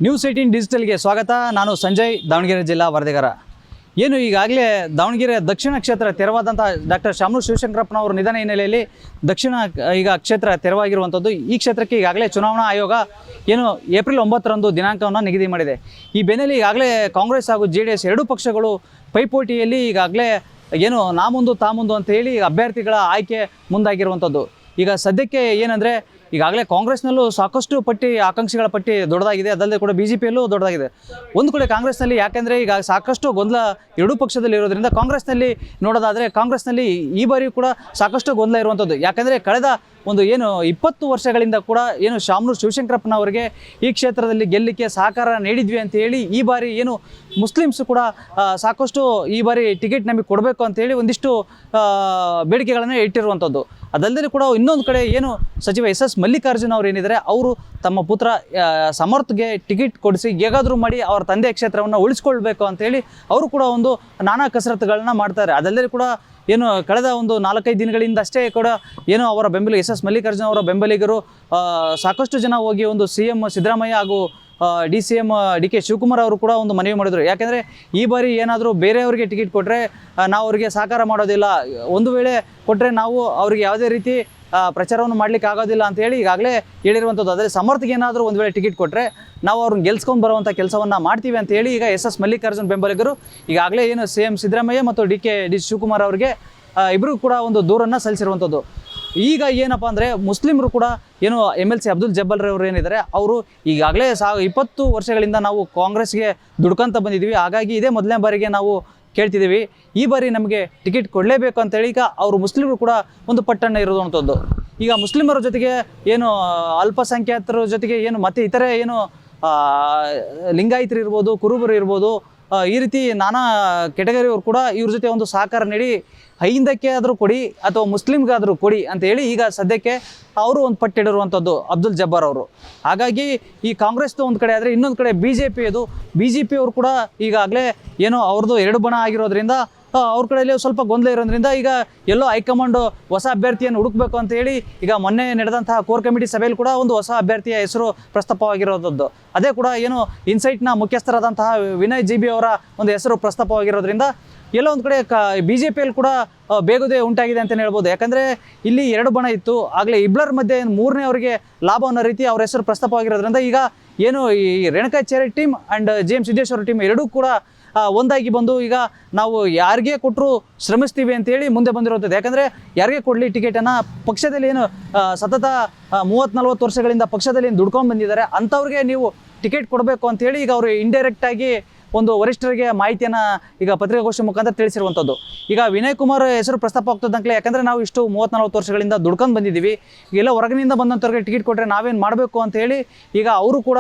News 18 ಡಿಜಿಟಲ್ಗೆ ಸ್ವಾಗತ. ನಾನು ಸಂಜಯ್, ದಾವಣಗೆರೆ ಜಿಲ್ಲಾ ವರದಿಗಾರ. ಏನು ಈಗಾಗಲೇ ದಾವಣಗೆರೆ ದಕ್ಷಿಣ ಕ್ಷೇತ್ರ ತೆರವಾದಂಥ ಡಾಕ್ಟರ್ ಶಾಮನೂರು ಶಿವಶಂಕರಪ್ಪನವರ ನಿಧನ ಹಿನ್ನೆಲೆಯಲ್ಲಿ ದಕ್ಷಿಣ ಈಗ ಕ್ಷೇತ್ರ ತೆರವಾಗಿರುವಂಥದ್ದು. ಈ ಕ್ಷೇತ್ರಕ್ಕೆ ಈಗಾಗಲೇ ಚುನಾವಣಾ ಆಯೋಗ ಏನು ಏಪ್ರಿಲ್ 9ರಂದು ದಿನಾಂಕವನ್ನು ನಿಗದಿ ಮಾಡಿದೆ. ಈ ಬೆನ್ನಲ್ಲೇ ಈಗಾಗಲೇ ಕಾಂಗ್ರೆಸ್ ಹಾಗೂ JDS ಎರಡೂ ಪಕ್ಷಗಳು ಪೈಪೋಟಿಯಲ್ಲಿ ಈಗಾಗಲೇ ಏನು ನಾ ಮುಂದು ತಾ ಮುಂದು ಅಂತ ಹೇಳಿ ಅಭ್ಯರ್ಥಿಗಳ ಆಯ್ಕೆ ಮುಂದಾಗಿರುವಂಥದ್ದು. ಈಗ ಸದ್ಯಕ್ಕೆ ಏನಂದರೆ ಈಗಾಗಲೇ ಕಾಂಗ್ರೆಸ್ನಲ್ಲೂ ಸಾಕಷ್ಟು ಆಕಾಂಕ್ಷಿಗಳ ಪಟ್ಟಿ ದೊಡ್ಡದಾಗಿದೆ, ಅದಲ್ಲದೆ ಕೂಡ BJPಯಲ್ಲೂ ದೊಡ್ಡದಾಗಿದೆ. ಒಂದು ಕಡೆ ಕಾಂಗ್ರೆಸ್ನಲ್ಲಿ ಯಾಕೆಂದರೆ ಈಗ ಸಾಕಷ್ಟು ಗೊಂದಲ ಎರಡೂ ಪಕ್ಷದಲ್ಲಿ ಇರೋದ್ರಿಂದ ಕಾಂಗ್ರೆಸ್ನಲ್ಲಿ ನೋಡೋದಾದರೆ ಕಾಂಗ್ರೆಸ್ನಲ್ಲಿ ಈ ಬಾರಿಯೂ ಕೂಡ ಸಾಕಷ್ಟು ಗೊಂದಲ ಇರುವಂಥದ್ದು. ಯಾಕೆಂದರೆ ಕಳೆದ ಒಂದು 20 ವರ್ಷಗಳಿಂದ ಕೂಡ ಶಾಮನೂರು ಶಿವಶಂಕರಪ್ಪನವರಿಗೆ ಈ ಕ್ಷೇತ್ರದಲ್ಲಿ ಗೆಲ್ಲಲಿಕ್ಕೆ ಸಹಕಾರ ನೀಡಿದ್ವಿ ಅಂತ ಹೇಳಿ ಈ ಬಾರಿ ಮುಸ್ಲಿಮ್ಸ್ ಕೂಡ ಸಾಕಷ್ಟು ಈ ಬಾರಿ ಟಿಕೆಟ್ ನಮಗೆ ಕೊಡಬೇಕು ಅಂತೇಳಿ ಒಂದಿಷ್ಟು ಬೇಡಿಕೆಗಳನ್ನು ಇಟ್ಟಿರುವಂಥದ್ದು. ಅದಲ್ಲದೆ ಕೂಡ ಇನ್ನೊಂದು ಕಡೆ ಸಚಿವ SS ಮಲ್ಲಿಕಾರ್ಜುನ್ ಅವರು ಏನಿದ್ದಾರೆ, ಅವರು ತಮ್ಮ ಪುತ್ರ ಸಮರ್ಥ್ಗೆ ಟಿಕೆಟ್ ಕೊಡಿಸಿ ಹೇಗಾದರೂ ಮಾಡಿ ಅವರ ತಂದೆ ಕ್ಷೇತ್ರವನ್ನು ಉಳಿಸ್ಕೊಳ್ಬೇಕು ಅಂತೇಳಿ ಅವರು ಕೂಡ ಒಂದು ನಾನಾ ಕಸರತ್ತುಗಳನ್ನ ಮಾಡ್ತಾರೆ. ಅದಲ್ಲದೆ ಕೂಡ ಕಳೆದ ಒಂದು 4-5 ದಿನಗಳಿಂದ ಅಷ್ಟೇ ಕೂಡ ಅವರ ಬೆಂಬಲ SS ಮಲ್ಲಿಕಾರ್ಜುನ್ ಅವರ ಬೆಂಬಲಿಗರು ಸಾಕಷ್ಟು ಜನ ಹೋಗಿ ಒಂದು CM ಸಿದ್ದರಾಮಯ್ಯ ಹಾಗೂ DCM DK ಶಿವಕುಮಾರ್ ಅವರು ಕೂಡ ಒಂದು ಮನವಿ ಮಾಡಿದರು. ಯಾಕೆಂದರೆ ಈ ಬಾರಿ ಏನಾದರೂ ಬೇರೆಯವರಿಗೆ ಟಿಕೆಟ್ ಕೊಟ್ಟರೆ ನಾವು ಅವರಿಗೆ ಸಹಕಾರ ಮಾಡೋದಿಲ್ಲ, ಒಂದು ವೇಳೆ ಕೊಟ್ಟರೆ ನಾವು ಅವರಿಗೆ ಯಾವುದೇ ರೀತಿ ಪ್ರಚಾರವನ್ನು ಮಾಡಲಿಕ್ಕೆ ಆಗೋದಿಲ್ಲ ಅಂತೇಳಿ ಈಗಾಗಲೇ ಹೇಳಿರುವಂಥದ್ದು. ಆದರೆ ಸಮರ್ಥ್ಗೆ ಏನಾದರೂ ಒಂದು ವೇಳೆ ಟಿಕೆಟ್ ಕೊಟ್ಟರೆ ನಾವು ಅವ್ರನ್ನ ಗೆಲ್ಸ್ಕೊಂಡು ಬರುವಂಥ ಕೆಲಸವನ್ನು ಮಾಡ್ತೀವಿ ಅಂತೇಳಿ ಈಗ SS ಮಲ್ಲಿಕಾರ್ಜುನ್ ಬೆಂಬಲಿಗರು ಈಗಾಗಲೇ CM ಸಿದ್ದರಾಮಯ್ಯ ಮತ್ತು DK ಶಿವಕುಮಾರ್ ಅವರಿಗೆ ಇಬ್ಬರು ಕೂಡ ಒಂದು ದೂರನ್ನು ಸಲ್ಲಿಸಿರುವಂಥದ್ದು. ಈಗ ಏನಪ್ಪ ಅಂದರೆ ಮುಸ್ಲಿಮರು ಕೂಡ MLC ಅಬ್ದುಲ್ ಜಬ್ಬಾರ್ ಅವರು ಏನಿದ್ದಾರೆ, ಅವರು ಈಗಾಗಲೇ 20 ವರ್ಷಗಳಿಂದ ನಾವು ಕಾಂಗ್ರೆಸ್ಗೆ ದುಡ್ಕೊಂತ ಬಂದಿದ್ದೀವಿ, ಹಾಗಾಗಿ ಇದೇ ಮೊದಲನೇ ಬಾರಿಗೆ ನಾವು ಕೇಳ್ತಿದ್ದೀವಿ, ಈ ಬಾರಿ ನಮಗೆ ಟಿಕೆಟ್ ಕೊಡಲೇಬೇಕು ಅಂತೇಳಿ ಈಗ ಅವರು ಮುಸ್ಲಿಮರು ಕೂಡ ಒಂದು ಪಟ್ಟನ್ನು ಇರುವಂಥದ್ದು. ಈಗ ಮುಸ್ಲಿಮರ ಜೊತೆಗೆ ಅಲ್ಪಸಂಖ್ಯಾತರ ಜೊತೆಗೆ ಮತ್ತೆ ಇತರೆ ಲಿಂಗಾಯತರು ಇರ್ಬೋದು, ಕುರುಬರು ಇರ್ಬೋದು, ಈ ರೀತಿ ನಾನಾ ಕೆಟಗರಿಯವರು ಕೂಡ ಇವ್ರ ಜೊತೆ ಒಂದು ಸಹಕಾರ ನೀಡಿ ಹಿಂದಕ್ಕೆ ಆದರೂ ಕೊಡಿ ಅಥವಾ ಮುಸ್ಲಿಮ್ಗಾದರೂ ಕೊಡಿ ಅಂತೇಳಿ ಈಗ ಸದ್ಯಕ್ಕೆ ಅವರು ಒಂದು ಪಟ್ಟಿಡಿರುವಂಥದ್ದು ಅಬ್ದುಲ್ ಜಬ್ಬಾರ್ ಅವರು. ಹಾಗಾಗಿ ಈ ಕಾಂಗ್ರೆಸ್ದು ಒಂದು ಕಡೆ ಆದರೆ ಇನ್ನೊಂದು ಕಡೆ BJP ಅವರು ಕೂಡ ಈಗಾಗಲೇ ಅವ್ರದ್ದು 2 ಬಣ ಆಗಿರೋದ್ರಿಂದ ಅವ್ರ ಕಡೆಯಲ್ಲಿ ಸ್ವಲ್ಪ ಗೊಂದಲ ಇರೋದ್ರಿಂದ ಈಗ ಎಲ್ಲೋ ಹೈಕಮಾಂಡ್ ಹೊಸ ಅಭ್ಯರ್ಥಿಯನ್ನು ಹುಡುಕಬೇಕು ಅಂತ ಹೇಳಿ ಈಗ ಮೊನ್ನೆ ನಡೆದಂತಹ ಕೋರ್ ಕಮಿಟಿ ಸಭೆಯಲ್ಲಿ ಕೂಡ ಒಂದು ಹೊಸ ಅಭ್ಯರ್ಥಿಯ ಹೆಸರು ಪ್ರಸ್ತಾಪವಾಗಿರೋದು. ಅದೇ ಕೂಡ ಇನ್ಸೈಟ್ನ ಮುಖ್ಯಸ್ಥರಾದಂತಹ ವಿನಯ್ GB ಅವರ ಒಂದು ಹೆಸರು ಪ್ರಸ್ತಾಪವಾಗಿರೋದ್ರಿಂದ ಎಲ್ಲೋ ಒಂದು ಕಡೆ BJPಯಲ್ಲಿ ಕೂಡ ಬೇಗುದೇ ಉಂಟಾಗಿದೆ ಅಂತಲೇ ಹೇಳ್ಬೋದು. ಯಾಕಂದರೆ ಇಲ್ಲಿ 2 ಬಣ ಇತ್ತು, ಆಗಲೇ ಇಬ್ಬರ ಮಧ್ಯೆ 3ನೇ ಅವರಿಗೆ ಲಾಭ ಅನ್ನೋ ರೀತಿ ಅವ್ರ ಹೆಸರು ಪ್ರಸ್ತಾಪವಾಗಿರೋದ್ರಿಂದ ಈಗ ಈ Renukacharya team and JM Siddeshwara team ಎರಡೂ ಕೂಡ ಒಂದಾಗಿ ಬಂದು ಈಗ ನಾವು ಯಾರಿಗೆ ಕೊಟ್ಟರು ಶ್ರಮಿಸ್ತೀವಿ ಅಂತೇಳಿ ಮುಂದೆ ಬಂದಿರುವಂಥದ್ದು. ಯಾಕಂದರೆ ಯಾರಿಗೆ ಕೊಡಲಿ ಟಿಕೆಟನ್ನು, ಪಕ್ಷದಲ್ಲಿ ಸತತ 30-40 ವರ್ಷಗಳಿಂದ ಪಕ್ಷದಲ್ಲಿ ದುಡ್ಕೊಂಡು ಬಂದಿದ್ದಾರೆ ಅಂಥವ್ರಿಗೆ ನೀವು ಟಿಕೆಟ್ ಕೊಡಬೇಕು ಅಂತೇಳಿ ಈಗ ಅವರು ಇಂಡೈರೆಕ್ಟಾಗಿ ಒಂದು ವರಿಷ್ಠರಿಗೆ ಮಾಹಿತಿಯನ್ನು ಈಗ ಪತ್ರಿಕಾಗೋಷ್ಠಿ ಮುಖಾಂತರ ತಿಳಿಸಿರುವಂಥದ್ದು. ಈಗ ವಿನಯ್ ಕುಮಾರ್ ಹೆಸರು ಪ್ರಸ್ತಾಪ ಆಗ್ತದಂತಲೇ, ಯಾಕಂದರೆ ನಾವು ಇಷ್ಟು 30-40 ವರ್ಷಗಳಿಂದ ದುಡ್ಕೊಂಡು ಬಂದಿದ್ದೀವಿ, ಎಲ್ಲ ಹೊರಗಿನಿಂದ ಬಂದಂಥವ್ರಿಗೆ ಟಿಕೆಟ್ ಕೊಟ್ಟರೆ ನಾವೇನು ಮಾಡಬೇಕು ಅಂತೇಳಿ ಈಗ ಅವರು ಕೂಡ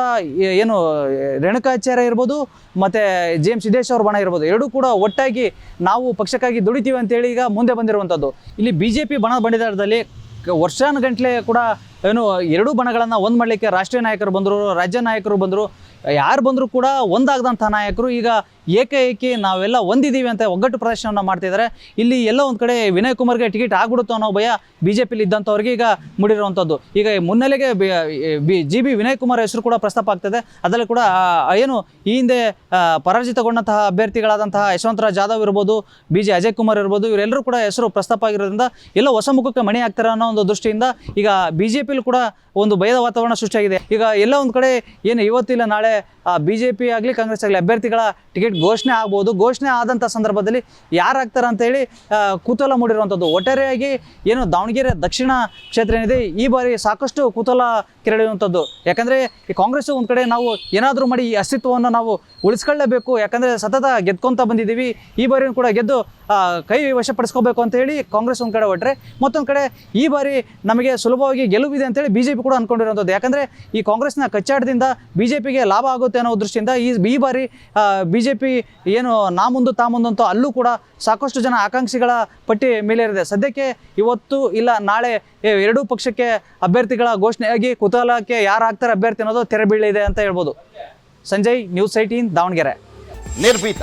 ರೇಣುಕಾಚಾರ್ಯ ಇರ್ಬೋದು ಮತ್ತು JM ಸಿದ್ದೇಶ್ವರ ಬಣ ಇರ್ಬೋದು, ಎರಡೂ ಕೂಡ ಒಟ್ಟಾಗಿ ನಾವು ಪಕ್ಷಕ್ಕಾಗಿ ದುಡಿತೀವಿ ಅಂತೇಳಿ ಈಗ ಮುಂದೆ ಬಂದಿರುವಂಥದ್ದು. ಇಲ್ಲಿ BJP ಬಣ ಬಂಡಿದಾರದಲ್ಲಿ ವರ್ಷಾನುಗಂಟ್ಲೆ ಕೂಡ ಎರಡೂ ಬಣಗಳನ್ನು ಒಂದು ಮಾಡಲಿಕ್ಕೆ ರಾಷ್ಟ್ರೀಯ ನಾಯಕರು ಬಂದರು, ರಾಜ್ಯ ನಾಯಕರು ಬಂದರು, ಯಾರು ಬಂದರೂ ಕೂಡ ಒಂದಾಗದಂಥ ನಾಯಕರು ಈಗ ಏಕೈಕಿ ನಾವೆಲ್ಲ ಒಂದಿದ್ದೀವಿ ಅಂತ ಒಗ್ಗಟ್ಟು ಪ್ರದರ್ಶನವನ್ನು ಮಾಡ್ತಿದ್ದಾರೆ. ಇಲ್ಲಿ ಎಲ್ಲ ಒಂದು ಕಡೆ ವಿನಯ್ ಕುಮಾರ್ಗೆ ಟಿಕೆಟ್ ಆಗ್ಬಿಡುತ್ತೋ ಅನ್ನೋ ಭಯ BJPಲಿ ಇದ್ದಂಥವ್ರಿಗೆ ಈಗ ಮೂಡಿರುವಂಥದ್ದು. ಈಗ ಮುನ್ನೆಲೆಗೆ GB ವಿನಯ್ ಕುಮಾರ್ ಹೆಸರು ಕೂಡ ಪ್ರಸ್ತಾಪ ಆಗ್ತದೆ. ಅದರಲ್ಲಿ ಕೂಡ ಈ ಹಿಂದೆ ಪರಾಜಿತಗೊಂಡಂತಹ ಅಭ್ಯರ್ಥಿಗಳಾದಂತಹ ಯಶವಂತರಾವ್ ಜಾಧವ್ ಇರ್ಬೋದು, BJ ಅಜಯ್ ಕುಮಾರ್ ಇರ್ಬೋದು, ಇವರೆಲ್ಲರೂ ಕೂಡ ಹೆಸರು ಪ್ರಸ್ತಾಪ ಆಗಿರೋದ್ರಿಂದ ಎಲ್ಲ ಹೊಸ ಮುಖಕ್ಕೆ ಮಣಿ ಆಗ್ತಾರೆ ಅನ್ನೋ ಒಂದು ದೃಷ್ಟಿಯಿಂದ ಈಗ BJPಲಿ ಕೂಡ ಒಂದು ಭಯದ ವಾತಾವರಣ ಸೃಷ್ಟಿಯಾಗಿದೆ. ಈಗ ಎಲ್ಲ ಒಂದು ಕಡೆ ಇವತ್ತಿಲ್ಲ ನಾಳೆ BJP ಆಗಲಿ ಕಾಂಗ್ರೆಸ್ ಆಗಲಿ ಅಭ್ಯರ್ಥಿಗಳ ಟಿಕೆಟ್ ಘೋಷಣೆ ಆಗ್ಬೋದು. ಘೋಷಣೆ ಆದಂಥ ಸಂದರ್ಭದಲ್ಲಿ ಯಾರಾಗ್ತಾರೆ ಅಂತೇಳಿ ಕುತೂಹಲ ಮೂಡಿರುವಂಥದ್ದು. ಒಟ್ಟಾರೆಯಾಗಿ ದಾವಣಗೆರೆ ದಕ್ಷಿಣ ಕ್ಷೇತ್ರ ಏನಿದೆ ಈ ಬಾರಿ ಸಾಕಷ್ಟು ಕುತೂಹಲ ಕೆರಳಿರುವಂಥದ್ದು. ಯಾಕಂದರೆ ಈ ಕಾಂಗ್ರೆಸ್ ಒಂದು ಕಡೆ ನಾವು ಏನಾದರೂ ಮಾಡಿ ಈ ಅಸ್ತಿತ್ವವನ್ನು ನಾವು ಉಳಿಸ್ಕೊಳ್ಳೇಬೇಕು, ಯಾಕಂದರೆ ಸತತ ಗೆದ್ಕೊತ ಬಂದಿದ್ದೀವಿ, ಈ ಬಾರಿಯೂ ಕೂಡ ಗೆದ್ದು ಕೈ ವಶಪಡಿಸ್ಕೋಬೇಕು ಅಂತೇಳಿ ಕಾಂಗ್ರೆಸ್ ಒಂದು ಕಡೆ ಹೊಟ್ಟರೆ, ಮತ್ತೊಂದು ಕಡೆ ಈ ಬಾರಿ ನಮಗೆ ಸುಲಭವಾಗಿ ಗೆಲುವಿದೆ ಅಂತೇಳಿ BJP ಕೂಡ ಅಂದ್ಕೊಂಡಿರುವಂಥದ್ದು. ಯಾಕಂದರೆ ಈ ಕಾಂಗ್ರೆಸ್ನ ಕಚ್ಚಾಟದಿಂದ BJPಗೆ ಲಾಭ ಆಗುತ್ತೆ ಅನ್ನೋ ದೃಷ್ಟಿಯಿಂದ ಈ ಬಾರಿ BJP ನಾ ಮುಂದು ತಾ ಮುಂದು ಅಂತ ಅಲ್ಲೂ ಕೂಡ ಸಾಕಷ್ಟು ಜನ ಆಕಾಂಕ್ಷಿಗಳ ಪಟ್ಟಿ ಮೇಲೇರಿದೆ. ಸದ್ಯಕ್ಕೆ ಇವತ್ತು ಇಲ್ಲ ನಾಳೆ ಎರಡೂ ಪಕ್ಷಕ್ಕೆ ಅಭ್ಯರ್ಥಿಗಳ ಘೋಷಣೆಯಾಗಿ ಕುತೂಹಲಕ್ಕೆ ಯಾರು ಆಗ್ತಾರೆ ಅಭ್ಯರ್ಥಿ ಅನ್ನೋದು ತೆರೆ ಬೀಳಿದೆ ಅಂತ ಹೇಳ್ಬೋದು. ಸಂಜಯ್, ನ್ಯೂಸ್ 18 ದಾವಣಗೆರೆ. ನಿರ್ಭೀತ,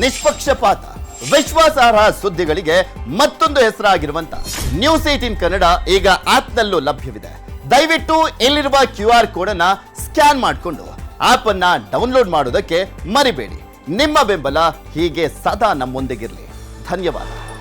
ನಿಷ್ಪಕ್ಷಪಾತ, ವಿಶ್ವಾಸಾರ್ಹ ಸುದ್ದಿಗಳಿಗೆ ಮತ್ತೊಂದು ಹೆಸರಾಗಿರುವಂತ ನ್ಯೂಸ್ 18 ಕನ್ನಡ ಈಗ ಆಪ್ನಲ್ಲೂ ಲಭ್ಯವಿದೆ. ದಯವಿಟ್ಟು ಇಲ್ಲಿರುವ QR ಕೋಡ್ ಅನ್ನ ಸ್ಕ್ಯಾನ್ ಮಾಡಿಕೊಂಡು ಆಪ್ ಅನ್ನ ಡೌನ್ಲೋಡ್ ಮಾಡೋದಕ್ಕೆ ಮರಿಬೇಡಿ. ನಿಮ್ಮ ಬೆಂಬಲ ಹೀಗೆ ಸದಾ ನಮ್ಮೊಂದಿಗಿರಲಿ. ಧನ್ಯವಾದ.